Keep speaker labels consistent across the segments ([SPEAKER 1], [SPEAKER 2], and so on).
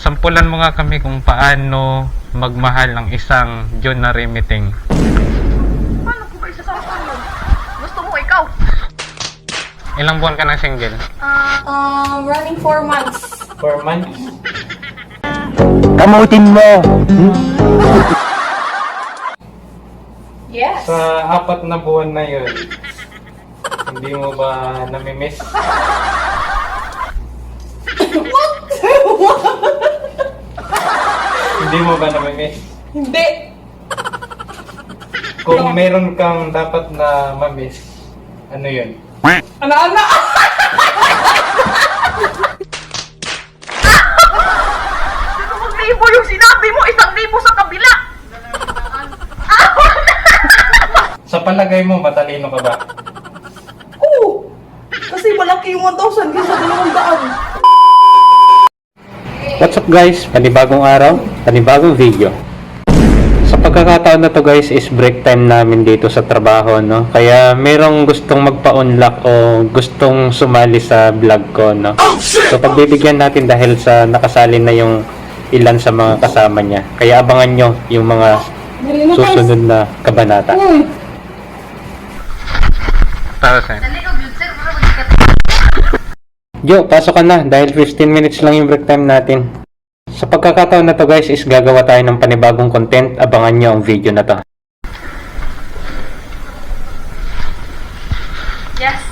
[SPEAKER 1] Sampulan mo nga kami kung paano magmahal ng isang Jonary meeting.
[SPEAKER 2] Paano ko ba isasakan yun? Gusto mo ikaw?
[SPEAKER 1] Ilang buwan ka ng single?
[SPEAKER 2] Running 4 months.
[SPEAKER 3] 4 months?
[SPEAKER 4] Kamutin mo!
[SPEAKER 2] Yes.
[SPEAKER 3] Sa 4 na buwan na yun, hindi mo ba namimiss? Hindi mo ba namimiss?
[SPEAKER 2] Hindi.
[SPEAKER 3] Kung meron kang dapat na mamiss, ano yun?
[SPEAKER 2] Ano? Libo yung sinabi mo, 1,000 sa kabila.
[SPEAKER 3] Sa palagay mo, matalino ka ba?
[SPEAKER 2] Oo. Kasi malaki yung 1,000 kaysa 200.
[SPEAKER 4] What's up guys? Panibagong araw, panibagong video. Sa pagkakataon na to guys is break time namin dito sa trabaho, no? Kaya merong gustong magpa-unlock o gustong sumali sa vlog ko, no? So pagbibigyan natin dahil sa nakasali na yung ilan sa mga kasama niya. Kaya abangan nyo yung mga susunod na kabanata.
[SPEAKER 1] Para sa'yo.
[SPEAKER 4] Jo, pasok ka na dahil 15 minutes lang yung break time natin. Sa pagkakataon na to guys is gagawa tayo ng panibagong content. Abangan nyo ang video na to.
[SPEAKER 2] Yes.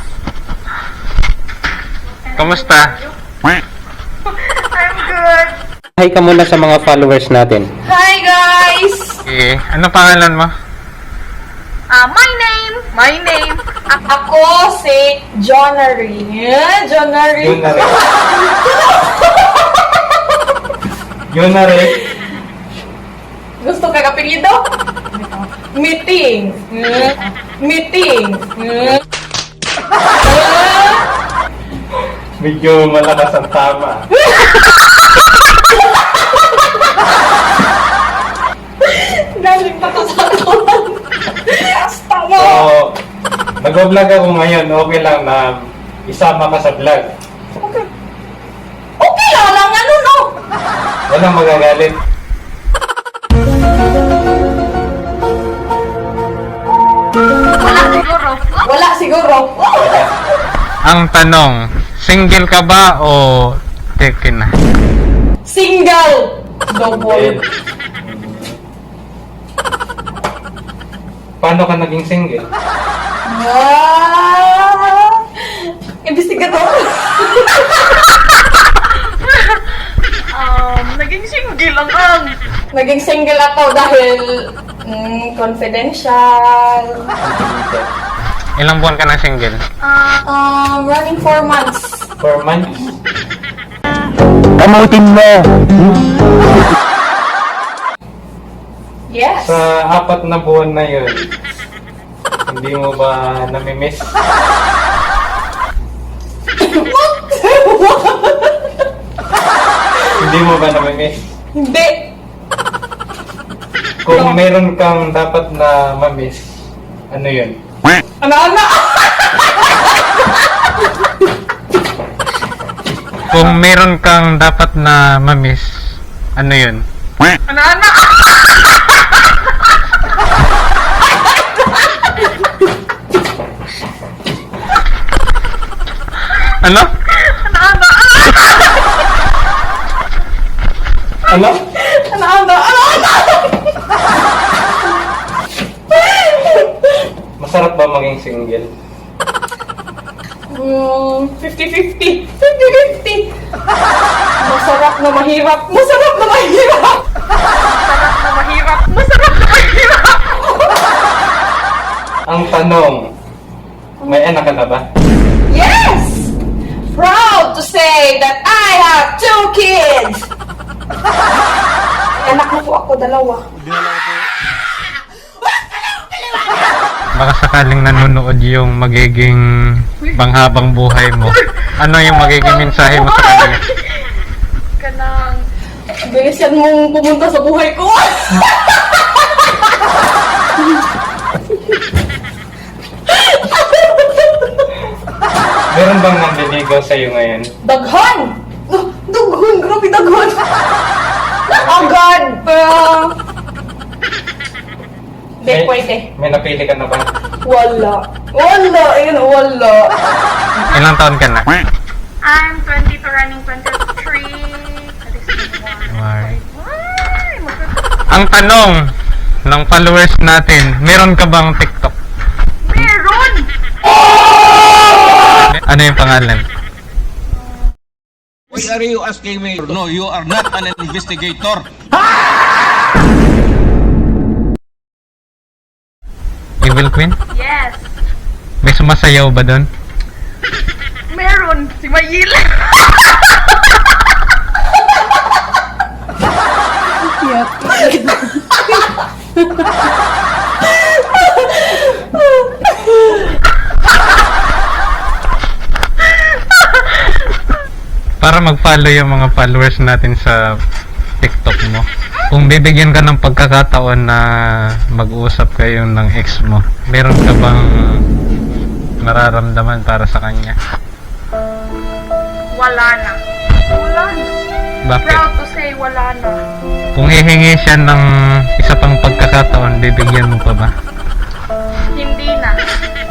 [SPEAKER 1] Kamusta?
[SPEAKER 2] I'm good.
[SPEAKER 4] Hi ka muna sa mga followers natin.
[SPEAKER 2] Hi guys.
[SPEAKER 1] Ano pangalan mo?
[SPEAKER 2] My name. Ako si Jonary. Jonary.
[SPEAKER 3] Yun na rin. Yun na rin.
[SPEAKER 2] Gusto ka kapilido? Meeting.
[SPEAKER 3] Medyo malakas ang tama.
[SPEAKER 2] Galing pa to sa katawan. Basta mo.
[SPEAKER 3] So, nag-vlog ako ngayon, okay lang na isama ka sa vlog.
[SPEAKER 2] Okay. Okay lang, ano no?
[SPEAKER 3] Walang magagalit.
[SPEAKER 2] Wala siguro.
[SPEAKER 1] Ang tanong, single ka ba o taken na?
[SPEAKER 2] Single. Double.
[SPEAKER 3] Paano ka naging single?
[SPEAKER 2] Investigador. Naging single lang ang. Naging single ako dahil confidential.
[SPEAKER 1] Ilang buwan ka ng single?
[SPEAKER 2] Running 4 months.
[SPEAKER 3] 4 months?
[SPEAKER 4] Kamutin mo!
[SPEAKER 2] Yes.
[SPEAKER 3] Sa 4 na buwan na yun, hindi mo ba namimiss? Hindi mo ba namimiss?
[SPEAKER 2] Hindi.
[SPEAKER 3] Kung meron kang dapat na mamiss, ano yun?
[SPEAKER 2] Ano?
[SPEAKER 1] Kung meron kang dapat na mamiss, ano yun?
[SPEAKER 2] Ano?
[SPEAKER 1] Ano?
[SPEAKER 3] Ano? Masarap ba maging single?
[SPEAKER 2] 50-50. 50-50. Masarap na mahirap. Masarap na mahirap.
[SPEAKER 3] Ang tanong, may anak ka na ba?
[SPEAKER 2] Yes! Proud to say that I have 2 kids! Anak na po ako, 2.
[SPEAKER 1] Baka sakaling nanonood yung magiging panghabang buhay mo. Ano yung magiging mensahe mo sa kanila?
[SPEAKER 2] Kanang bilisan mong pumunta sa buhay ko.
[SPEAKER 3] Meron bang nanliligaw sa'yo ngayon?
[SPEAKER 2] Daghan! Daghan! Grabe daghan! Hindi, pwede.
[SPEAKER 3] May napili ka na ba?
[SPEAKER 2] Wala. Wala, ayun, wala.
[SPEAKER 1] Ilang taon ka na?
[SPEAKER 5] I'm 22 running 23.
[SPEAKER 1] Why?
[SPEAKER 5] Ay,
[SPEAKER 1] Ang tanong ng followers natin, meron ka bang TikTok?
[SPEAKER 5] meron!
[SPEAKER 1] Ano yung pangalan?
[SPEAKER 6] Why are you asking me? No, you are not an investigator.
[SPEAKER 1] Evil Queen?
[SPEAKER 5] Yes,
[SPEAKER 1] May sumasayaw ba doon?
[SPEAKER 5] meron. Si Mayil.
[SPEAKER 1] Para mag-follow yung mga followers natin sa TikTok mo. Kung bibigyan ka ng pagkakataon na mag-uusap kayo ng ex mo, meron ka bang nararamdaman para sa kanya?
[SPEAKER 5] Wala na. Wala na.
[SPEAKER 1] Bakit?
[SPEAKER 5] Proud to say, wala na.
[SPEAKER 1] Kung hihingi siya ng isa pang pagkakataon, bibigyan mo pa ba?
[SPEAKER 5] Hindi na.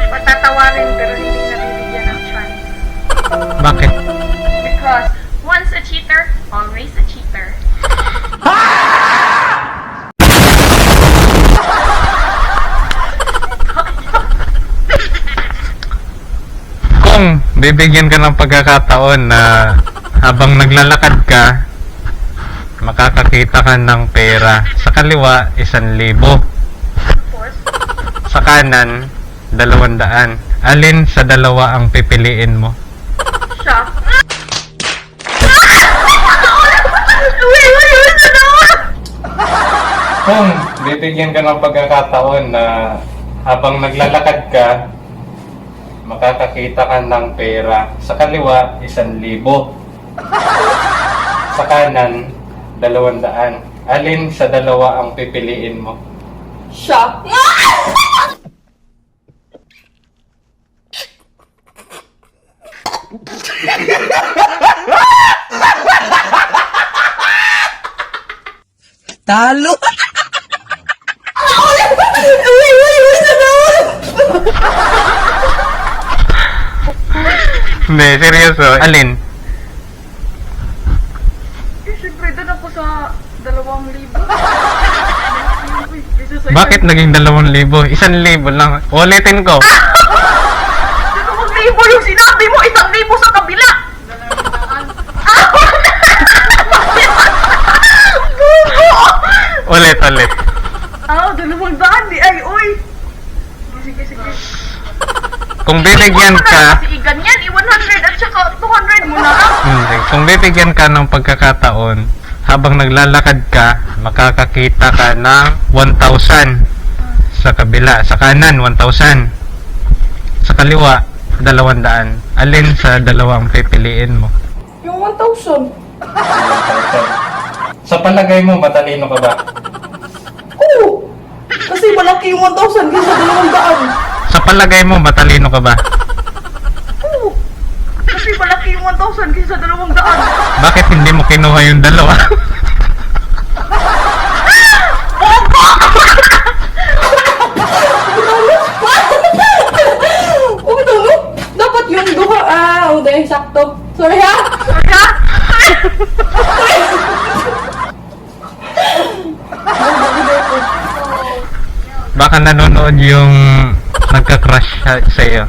[SPEAKER 5] Patatawarin pero hindi na bibigyan ng chance.
[SPEAKER 1] Bakit?
[SPEAKER 5] Because once a cheater, always a cheater.
[SPEAKER 1] Kung bibigyan ka ng pagkakataon na habang naglalakad ka, makakakita ka ng pera. Sa kaliwa, 1,000.
[SPEAKER 5] Of course.
[SPEAKER 1] Sa kanan, 200. Alin sa dalawa ang pipiliin mo?
[SPEAKER 5] Siya. Wait, sa nawa!
[SPEAKER 3] Kung bibigyan ka ng pagkakataon na habang naglalakad ka, makakakita ka ng pera. Sa kaliwa, 1,000. Sa kanan, 200. Alin sa dalawa ang pipiliin mo?
[SPEAKER 2] Siya.
[SPEAKER 6] Talo!
[SPEAKER 1] Hindi, seryoso. Alin?
[SPEAKER 5] Eh, siyempre, doon ako sa 2,000.
[SPEAKER 1] Bakit naging 2,000? 1,000 lang. Ulitin ko.
[SPEAKER 5] 2,000 yung sinabi mo, 1,000 sa kabila!
[SPEAKER 1] Ulit.
[SPEAKER 5] Ah, 200 di ay, oy! Sige.
[SPEAKER 1] Kung bibigyan ka...
[SPEAKER 5] Kasi ganyan, 100 at saka 200 mo na.
[SPEAKER 1] Hindi. Kung bibigyan ka ng pagkakataon, habang naglalakad ka, makakakita ka ng 1,000 sa kabila. Sa kanan, 1,000. Sa kaliwa, 200. Alin sa dalawang pipiliin mo?
[SPEAKER 2] Yung 1,000.
[SPEAKER 3] 1,000. Sa palagay mo, matalino ka ba?
[SPEAKER 2] Oo. Kasi malaki yung 1,000 kaysa 200.
[SPEAKER 1] Sa palagay mo, matalino ka ba?
[SPEAKER 5] Oo. Kasi malaki yung 1,000 kaysa 200.
[SPEAKER 1] Bakit hindi mo kinuha yung dalawa?
[SPEAKER 2] Uy, no? Dapat yung duha. Dahil sakto. Sorry ha?
[SPEAKER 5] Kaya,
[SPEAKER 1] Baka nanonood yung nagka-crush sa iyo.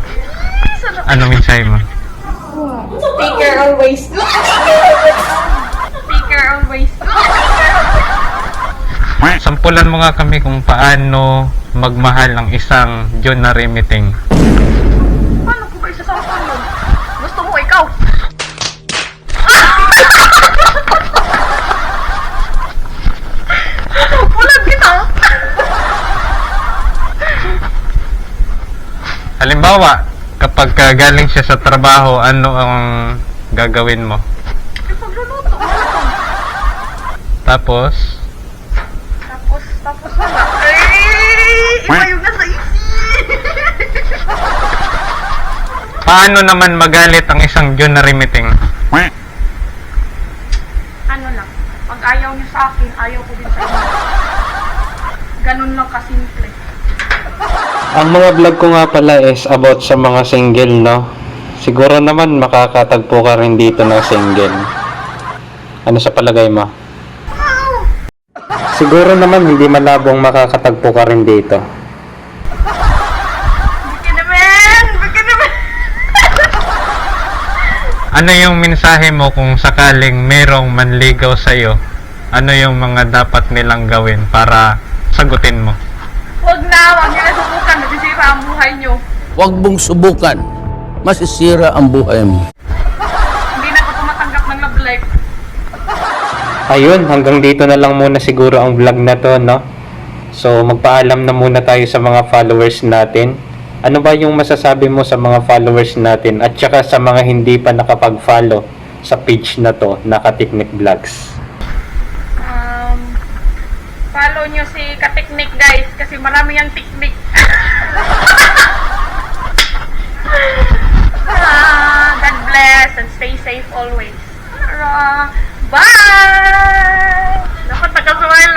[SPEAKER 1] Ano mensahe mo?
[SPEAKER 2] Take care always.
[SPEAKER 5] take care always.
[SPEAKER 1] Sampulan mo nga kami kung paano magmahal ng isang John na Remiting.
[SPEAKER 5] Paano ko ba isasampan yun? Gusto mo ikaw? Ulan kita!
[SPEAKER 1] Halimbawa, kapag galing siya sa trabaho, ano ang gagawin mo?
[SPEAKER 5] Ipagluluto, malamang.
[SPEAKER 1] Tapos,
[SPEAKER 5] Tapos wala. Ay! Iba yung nasa isip!
[SPEAKER 1] paano naman magalit ang isang John na Remiting?
[SPEAKER 5] Ano lang, pag ayaw niyo sa akin, ayaw ko din sa inyo. Ganun lang kasimple.
[SPEAKER 4] Ang mga vlog ko nga pala is about sa mga single, no? Siguro naman makakatagpo ka rin dito ng single. Ano sa palagay mo? Siguro naman hindi malabong makakatagpo ka rin dito.
[SPEAKER 5] Baka naman! Baka naman!
[SPEAKER 1] Ano yung mensahe mo kung sakaling merong manligaw sa'yo? Ano yung mga dapat nilang gawin para sagutin mo?
[SPEAKER 5] Huwag na! Huwag nyo na subukan. Masisira ang buhay nyo.
[SPEAKER 6] Huwag mong subukan. Masisira ang buhay mo.
[SPEAKER 5] Hindi na ako tumatanggap ng love life.
[SPEAKER 4] Ayun, hanggang dito na lang muna siguro ang vlog na to, no? So, magpaalam na muna tayo sa mga followers natin. Ano ba yung masasabi mo sa mga followers natin at saka sa mga hindi pa nakapag-follow sa page na to, Nakatiknik Vlogs?
[SPEAKER 5] Follow nyo si Katiknik, guys, kasi marami yung tiknik. God bless and stay safe always. Bye! Dapat nakasmile